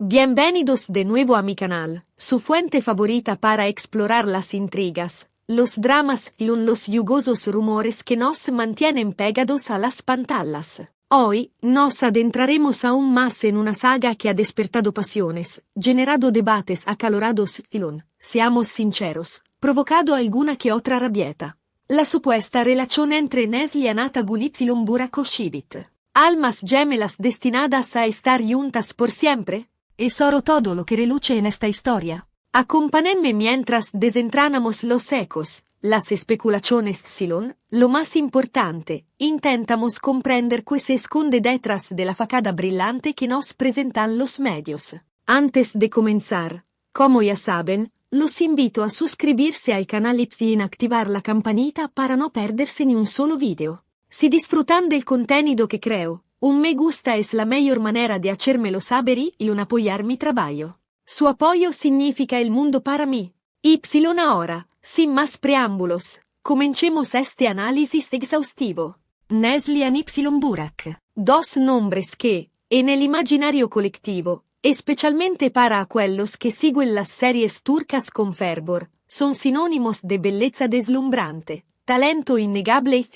Bienvenidos de nuevo a mi canal, su fuente favorita para explorar las intrigas, los dramas y los jugosos rumores que nos mantienen pegados a las pantallas. Hoy, nos adentraremos aún más en una saga que ha despertado pasiones, generado debates acalorados y, seamos sinceros, provocado alguna que otra rabieta. La supuesta relación entre Nesli y Anatagun y Burakoshivit. Almas gemelas destinadas a estar juntas por siempre. Es oro todo lo que reluce en esta historia. Acompáñenme mientras desentranamos los ecos, las especulaciones Silon, lo más importante, intentamos comprender qué se esconde detrás de la facada brillante que nos presentan los medios. Antes de comenzar, como ya saben, los invito a suscribirse al canal y activar la campanita para no perderse ni un solo video. Si disfrutan del contenido que creo, un me gusta es la mejor manera de hacérmelo saber y apoyar mi trabajo. Su apoyo significa el mundo para mí. Y ahora, sin más preámbulos, comencemos este análisis exhaustivo. Neslihan y Burak. Dos nombres que, en el imaginario colectivo, especialmente para aquellos que siguen las series turcas con fervor, son sinónimos de belleza deslumbrante, talento innegable y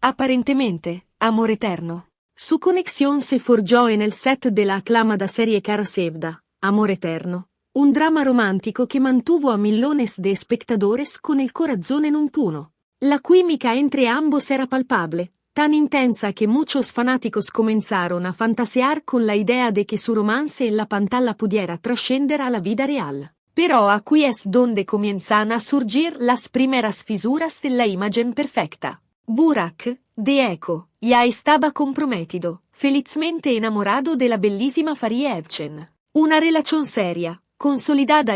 aparentemente, amor eterno. Su conexión se forjó en el set de la aclamada serie Kara Sevda, Amor Eterno, un drama romántico que mantuvo a millones de espectadores con el corazón en un puño. La química entre ambos era palpable, tan intensa que muchos fanáticos comenzaron a fantasear con la idea de que su romance en la pantalla pudiera trascender a la vida real. Pero aquí es donde comienzan a surgir las primeras fisuras de la imagen perfecta. Burak, de hecho, ya estaba comprometido, felizmente enamorado de la bellísima Fariye Evcen. Una relación seria, consolidada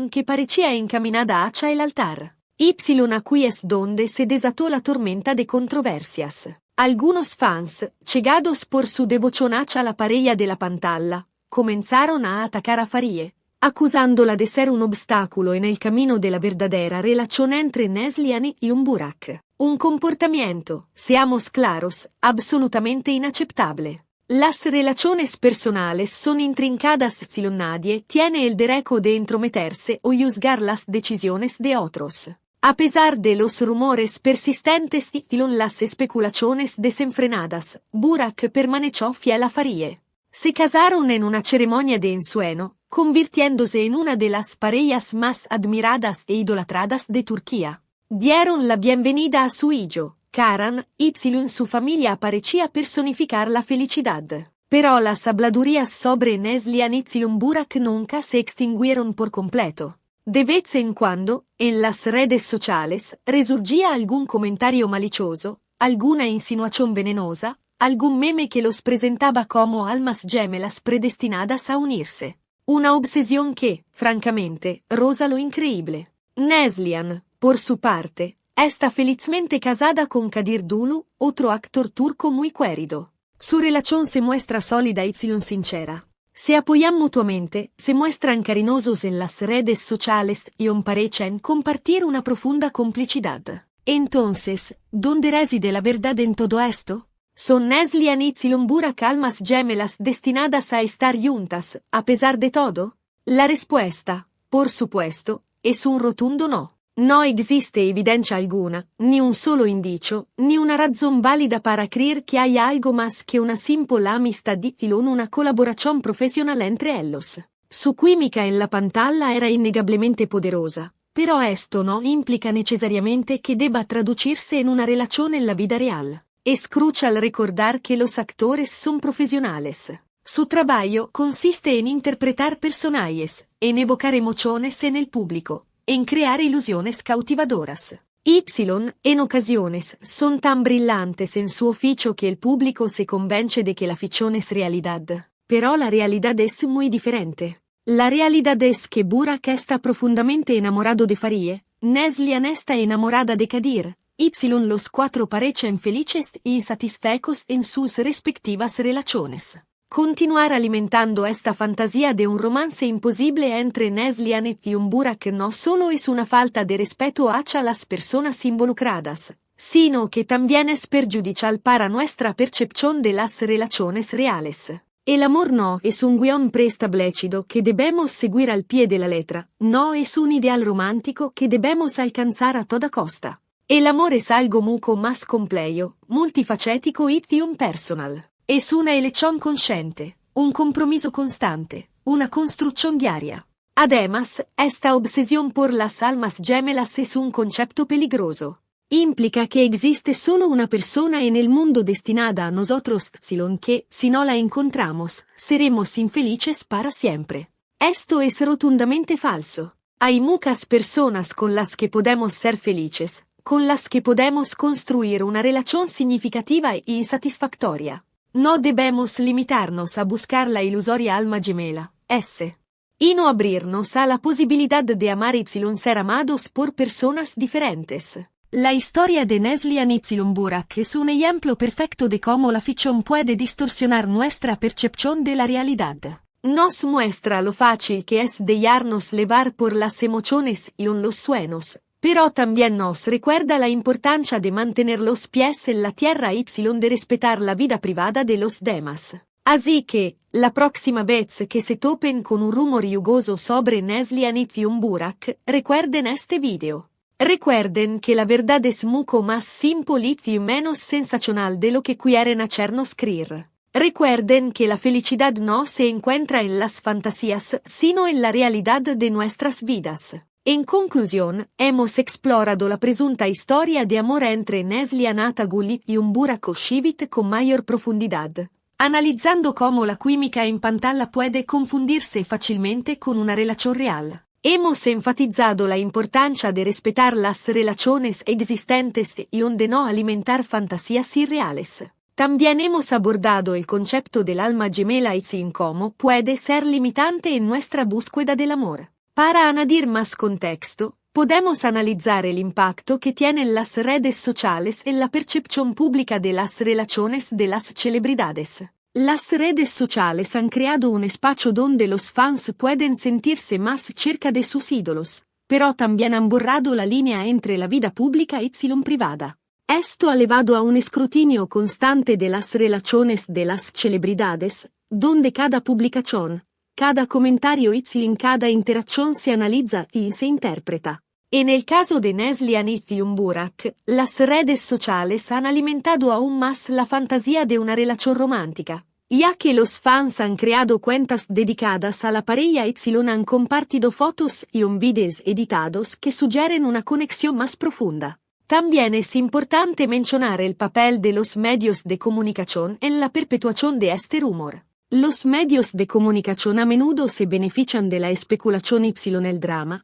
que parecía encaminada hacia el altar. Aquí es donde se desató la tormenta de controversias. Algunos fans, cegados por su devoción hacia la pareja de la pantalla, comenzaron a atacar a Fariye, acusándola de ser un obstáculo en el camino de la verdadera relación entre Neslihan y Burak. Un comportamiento, seamos claros, absolutamente inaceptable. Las relaciones personales son intrincadas y nadie tiene el derecho de entrometerse o juzgar las decisiones de otros. A pesar de los rumores persistentes y las especulaciones desenfrenadas, Burak permaneció fiel a Fariye. Se casaron en una ceremonia de ensueño, convirtiéndose en una de las parejas más admiradas e idolatradas de Turquía. Dieron la bienvenida a su hijo, Karan, y su familia parecía personificar la felicidad. Pero las habladurías sobre Neslihan y Burak nunca se extinguieron por completo. De vez en cuando, en las redes sociales, resurgía algún comentario malicioso, alguna insinuación venenosa, algún meme que los presentaba como almas gemelas predestinadas a unirse. Una obsesión que, francamente, roza lo increíble. Neslihan, por su parte, está felizmente casada con Kadir Dulu, otro actor turco muy querido. Su relación se muestra sólida y sincera. Se apoyan mutuamente, se muestran cariñosos en las redes sociales y parecen compartir una profunda complicidad. Entonces, ¿dónde reside la verdad en todo esto? ¿Son Neslihan y Burak almas gemelas destinadas a estar juntas, a pesar de todo? La respuesta, por supuesto, es un rotundo no. No existe evidencia alguna, ni un solo indicio, ni una razón válida para creer que haya algo más que una simple amistad y una colaboración profesional entre ellos. Su química en la pantalla era innegablemente poderosa, pero esto no implica necesariamente que deba traducirse en una relación en la vida real. Es crucial recordar que los actores son profesionales. Su trabajo consiste en interpretar personajes, en evocar emociones en el público, en crear ilusiones cautivadoras. En ocasiones, son tan brillantes en su oficio que el público se convence de que la ficción es realidad. Pero la realidad es muy diferente. La realidad es que Burak está profundamente enamorado de Fariye, Neslihan está enamorada de Kadir, los cuatro parecen felices y satisfechos en sus respectivas relaciones. Continuar alimentando esta fantasía de un romance imposible entre Neslihan y Burak no solo es una falta de respeto hacia las personas involucradas, sino que también es perjudicial para nuestra percepción de las relaciones reales. El amor no es un guión preestablecido que debemos seguir al pie de la letra, no es un ideal romántico que debemos alcanzar a toda costa. El amor es algo mucho más complejo, multifacético y personal. Es una elección consciente, un compromiso constante, una construcción diaria. Además, esta obsesión por las almas gemelas es un concepto peligroso. Implica que existe solo una persona en el mundo destinada a nosotros, que, si no la encontramos, seremos infelices para siempre. Esto es rotundamente falso. Hay muchas personas con las que podemos ser felices, con las que podemos construir una relación significativa y satisfactoria. No debemos limitarnos a buscar la ilusoria alma gemela, y no abrirnos a la posibilidad de amar y ser amados por personas diferentes. La historia de Neslihan Y. Burak es un ejemplo perfecto de cómo la ficción puede distorsionar nuestra percepción de la realidad. Nos muestra lo fácil que es dejarnos llevar por las emociones y los sueños, pero también nos recuerda la importancia de mantener los pies en la tierra y de respetar la vida privada de los demás. Así que, la próxima vez que se topen con un rumor yugoso sobre Neslihan Y. Burak, recuerden este video. Recuerden que la verdad es mucho más simple y menos sensacional de lo que quieren hacernos creer. Recuerden que la felicidad no se encuentra en las fantasías, sino en la realidad de nuestras vidas. En conclusión, hemos explorado la presunta historia de amor entre Neslihan Atagul y Burak Oshivit con mayor profundidad, analizando cómo la química en pantalla puede confundirse fácilmente con una relación real. Hemos enfatizado la importancia de respetar las relaciones existentes y de no alimentar fantasías irreales. También hemos abordado el concepto del alma gemela y cómo puede ser limitante en nuestra búsqueda del amor. Para añadir más contexto, podemos analizar el impacto que tienen las redes sociales en la percepción pública de las relaciones de las celebridades. Las redes sociales han creado un espacio donde los fans pueden sentirse más cerca de sus ídolos, pero también han borrado la línea entre la vida pública y privada. Esto ha llevado a un escrutinio constante de las relaciones de las celebridades, donde cada publicación, cada comentario y cada interacción se analiza y se interpreta. En el caso de Neslihan Y. Burak, las redes sociales han alimentado aún más la fantasía de una relación romántica, ya que los fans han creado cuentas dedicadas a la pareja y han compartido fotos y videos editados que sugieren una conexión más profunda. También es importante mencionar el papel de los medios de comunicación en la perpetuación de este rumor. Los medios de comunicación a menudo se benefician de la especulación y el drama.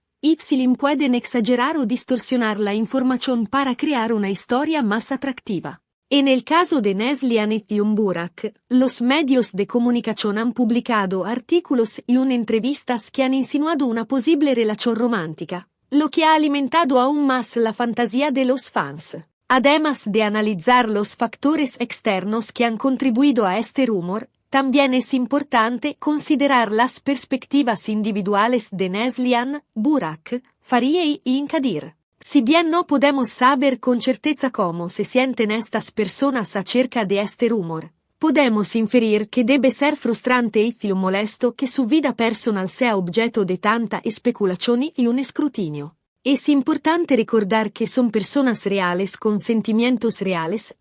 Pueden exagerar o distorsionar la información para crear una historia más atractiva. En el caso de Neslihan Y. Burak, los medios de comunicación han publicado artículos y entrevistas que han insinuado una posible relación romántica, lo que ha alimentado aún más la fantasía de los fans. Además de analizar los factores externos que han contribuido a este rumor, también es importante considerar las perspectivas individuales de Neslihan, Burak, Faria y Kadir. Si bien no podemos saber con certeza cómo se sienten estas personas acerca de este rumor, podemos inferir que debe ser frustrante y molesto que su vida personal sea objeto de tanta especulación y un escrutinio. Es importante recordar que son personas reales con sentimientos reales,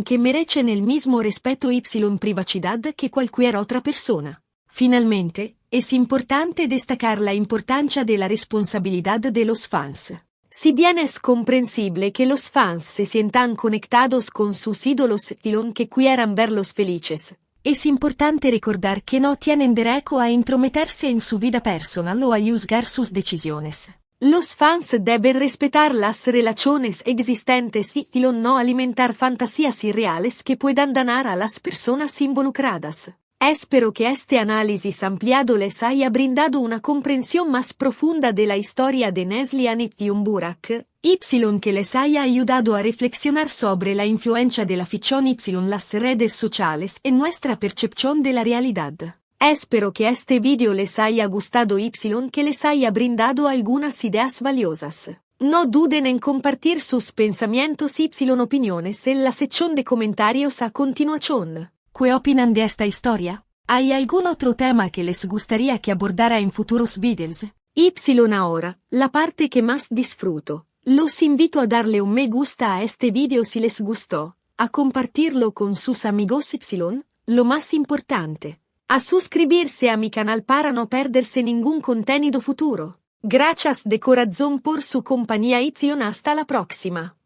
que merecen el mismo respeto y privacidad que cualquier otra persona. Finalmente, es importante destacar la importancia de la responsabilidad de los fans. Si bien es comprensible que los fans se sientan conectados con sus ídolos y que quieran verlos felices, es importante recordar que no tienen derecho a intrometerse en su vida personal o a juzgar sus decisiones. Los fans deben respetar las relaciones existentes y no alimentar fantasías irreales que puedan dañar a las personas involucradas. Espero que este análisis ampliado les haya brindado una comprensión más profunda de la historia de Neslihan Y. Burak, que les haya ayudado a reflexionar sobre la influencia de la ficción y las redes sociales en nuestra percepción de la realidad. Espero que este video les haya gustado y que les haya brindado algunas ideas valiosas. No duden en compartir sus pensamientos y opiniones en la sección de comentarios a continuación. ¿Qué opinan de esta historia? ¿Hay algún otro tema que les gustaría que abordara en futuros videos? Y ahora, la parte que más disfruto. Los invito a darle un me gusta a este video si les gustó, a compartirlo con sus amigos Y, lo más importante, a suscribirse a mi canal para no perderse ningún contenido futuro. Gracias de corazón por su compañía Y hasta la próxima.